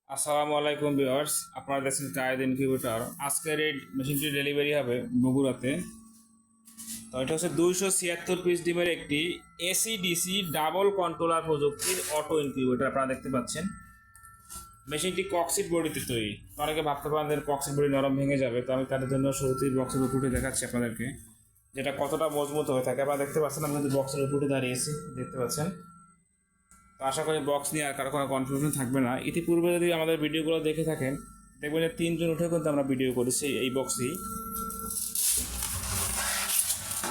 আসসালামু আলাইকুম ভিউয়ার্স, আপনারা দেখছেন কায়েদ ইনকিউবেটর। আজকের এই মেশিনটি ডেলিভারি হবে বগুড়াতে। তো এটা হচ্ছে 276 পিস ডিমের একটি এসি ডিসি ডাবল কন্ট্রোলার প্রযুক্তির অটো ইনকিউবেটর। আপনারা দেখতে পাচ্ছেন মেশিনটি কক্সিট বডিতে তৈরি। অনেকে ভাবতে পারেন যে কক্সিট বডি নরম ভেঙে যাবে, তো আমি তাদের জন্য শুরুতেই বক্সের উপরে দেখাচ্ছি আপনাদেরকে যেটা কতটা মজবুত হয়ে থাকে। আপনারা দেখতে পাচ্ছেন, আমি কিন্তু বক্সের উপরে দাঁড়িয়েছি, দেখতে পাচ্ছেন। তো আশা করি বক্স নিয়ে আর কারো কোনো কনফিউশন থাকবে না। ইতিপূর্বে যদি আমাদের ভিডিওগুলো দেখে থাকেন, দেখবেন যে 3 জন উঠে কিন্তু আমরা ভিডিও করেছি এই বক্সই।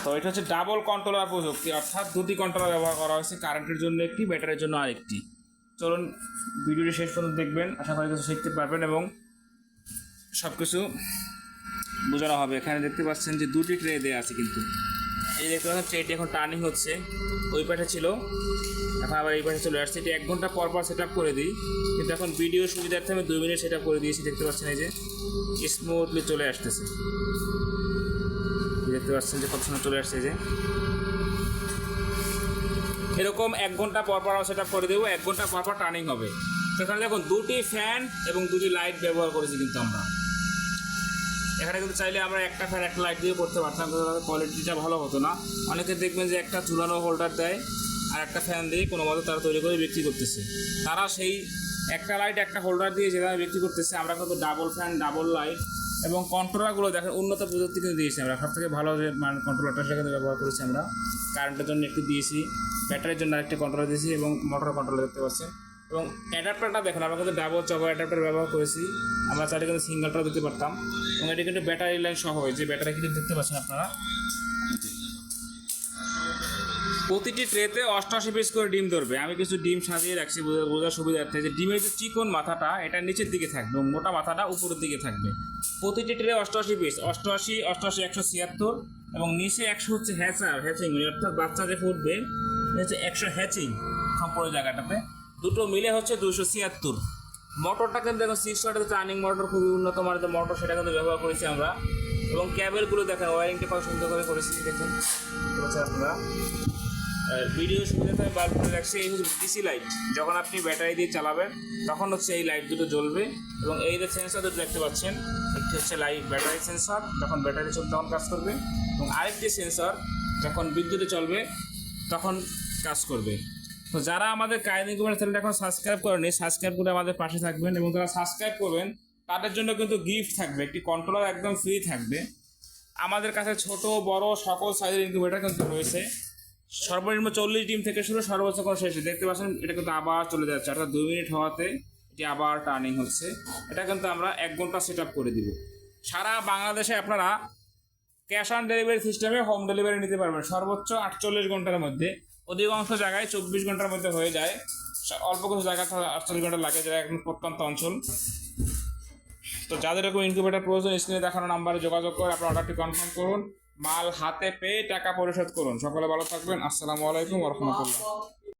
তো এটা হচ্ছে ডাবল কন্ট্রোলার প্রযুক্তি, অর্থাৎ দুটি কন্ট্রোলার ব্যবহার করা হয়েছে, কারেন্টের জন্য একটি, ব্যাটারির জন্য আরেকটি। চলুন ভিডিওটি শেষ পর্যন্ত দেখবেন, আশা করি কিছু শিখতে পারবেন এবং সব কিছু বোঝানো হবে। এখানে দেখতে পাচ্ছেন যে দুটি ট্রে দেওয়া আছে, কিন্তু এই দেখতে পাচ্ছেন ট্রেটি এখন টার্নিং হচ্ছে। ওই পাশে ছিল, এখন আবার এই পাশে চলে আসছে। এটি 1 ঘন্টা পর পর সেট আপ করে দিই, কিন্তু এখন ভিডিও সুবিধার্থে আমি 2 মিনিট সেট আপ করে দিয়েছি। দেখতে পাচ্ছেন এই যে স্মুথলি চলে আসতেছে, দেখতে পাচ্ছেন যে কত সময় চলে আসছে। যে এরকম 1 ঘন্টা পর পর সেট আপ করে দেবো, 1 ঘন্টা পর পর টার্নিং হবে। সেখানে দেখুন দুটি ফ্যান এবং দুটি লাইট ব্যবহার করেছি কিন্তু আমরা এখানে। কিন্তু চাইলে আমরা একটা ফ্যান একটা লাইট দিয়ে করতে পারতাম, কিন্তু তাদের কোয়ালিটিটা ভালো হতো না। অনেকে দেখবেন যে একটা ঝুলানো হোল্ডার দেয় আর একটা ফ্যান দিয়ে কোনো মতো তারা তৈরি করে বিক্রি করতেছে। তারা সেই একটা লাইট একটা হোল্ডার দিয়ে যেভাবে বিক্রি করতেছে, আমরা কিন্তু ডাবল ফ্যান ডাবল লাইট এবং কন্ট্রোলারগুলো দেখেন উন্নত প্রযুক্তি কিন্তু দিয়েছি আমরা। সব থেকে ভালো যে কন্ট্রোলারটা সেখানে ব্যবহার করেছি আমরা। কারেন্টের জন্য একটু দিয়েছি, ব্যাটারির জন্য আরেকটি কন্ট্রোলার দিয়েছি এবং মোটর কন্ট্রোলার দেখতে পাচ্ছেন। এবং অ্যাডাপ্টারটা দেখেন, আমরা কিন্তু ডাবল চকো অ্যাডাপ্টার ব্যবহার করেছি। আমরা চাইলে কিন্তু সিঙ্গেলটাও দিতে পারতাম। এবং এটি কিন্তু ব্যাটারি লাইন সহ, যে ব্যাটারি কিন্তু দেখতে পাচ্ছেন আপনারা। প্রতিটি ট্রেতে 88 পিস করে ডিম ধরবে। আমি কিছু ডিম সাজিয়ে রাখছি বোঝার সুবিধার্থে, যে ডিমের যে চিকন মাথাটা এটা নিচের দিকে থাকবে, মোটা মাথাটা উপরের দিকে থাকবে। প্রতিটি ট্রে 88 পিস, 88 88 176 এবং নিচে 100 হচ্ছে হ্যাচিং, অর্থাৎ বাচ্চা যে ফুটবে হচ্ছে 100 হ্যাচিং সম্পূর্ণ জায়গাটাতে। দুটো মিলে হচ্ছে 276। মোটরটা কিন্তু দেখুন 6 ওয়াটের টার্নিং মোটর, খুবই উন্নত মানের মোটর, সেটা কিন্তু ব্যবহার করেছি আমরা। এবং ক্যাবেলগুলো দেখেন, ওয়ারিংটা কত সুন্দর করে করেছি, দেখুন আপনারা। ভিডিও সুবিধাতে আমি বার করে রাখছি। এই হচ্ছে ডিসি লাইট, যখন আপনি ব্যাটারি দিয়ে চালাবেন তখন হচ্ছে এই লাইট দুটো জ্বলবে। এবং এই যে সেন্সর দুটো দেখতে পাচ্ছেন, একটি হচ্ছে লাইট ব্যাটারি সেন্সর, যখন ব্যাটারি চলবে তখন কাজ করবে, এবং আরেকটি সেন্সর যখন বিদ্যুতে চলবে তখন কাজ করবে। তো যারা আমাদের কায়েদ ইনকিউবেটর চ্যানেলটা এখন সাবস্ক্রাইব করেনি, সাবস্ক্রাইব করে আমাদের পাশে থাকবেন, এবং যারা সাবস্ক্রাইব করবেন তাদের জন্য কিন্তু গিফট থাকবে, একটি কন্ট্রোলার একদম ফ্রি থাকবে। আমাদের কাছে ছোট বড় সকল সাইজের ইনকিউবেটর কিন্তু রয়েছে। সর্বনিম্ন 40 ডিম থেকে শুরু, সর্বোচ্চ কোনো শেষে দেখতে পাচ্ছেন এটা কিন্তু আবার চলে যাচ্ছে, অর্থাৎ 2 মিনিট হওয়াতে এটি আবার টার্নিং হচ্ছে। এটা কিন্তু আমরা 1 ঘন্টা সেট আপ করে দিব। সারা বাংলাদেশে আপনারা ক্যাশ অন ডেলিভারি সিস্টেমে হোম ডেলিভারি নিতে পারবেন সর্বোচ্চ 48 ঘন্টার মধ্যে। অধিকাংশ জায়গায় 24 ঘন্টার মধ্যে হয়ে যায়, অল্প কিছু জায়গায় 48 ঘন্টা লাগে, যারা এখন প্রত্যন্ত অঞ্চল। তো যাদের এরকম ইনকিউবেটর প্রয়োজন, স্ক্রিনে দেখানো নাম্বারে যোগাযোগ করে আপনার অর্ডারটি কনফার্ম করুন, মাল হাতে পেয়ে টাকা পরিশোধ করুন। সকলে ভালো থাকবেন। আসসালামু আলাইকুম ওয়া রাহমাতুল্লাহ।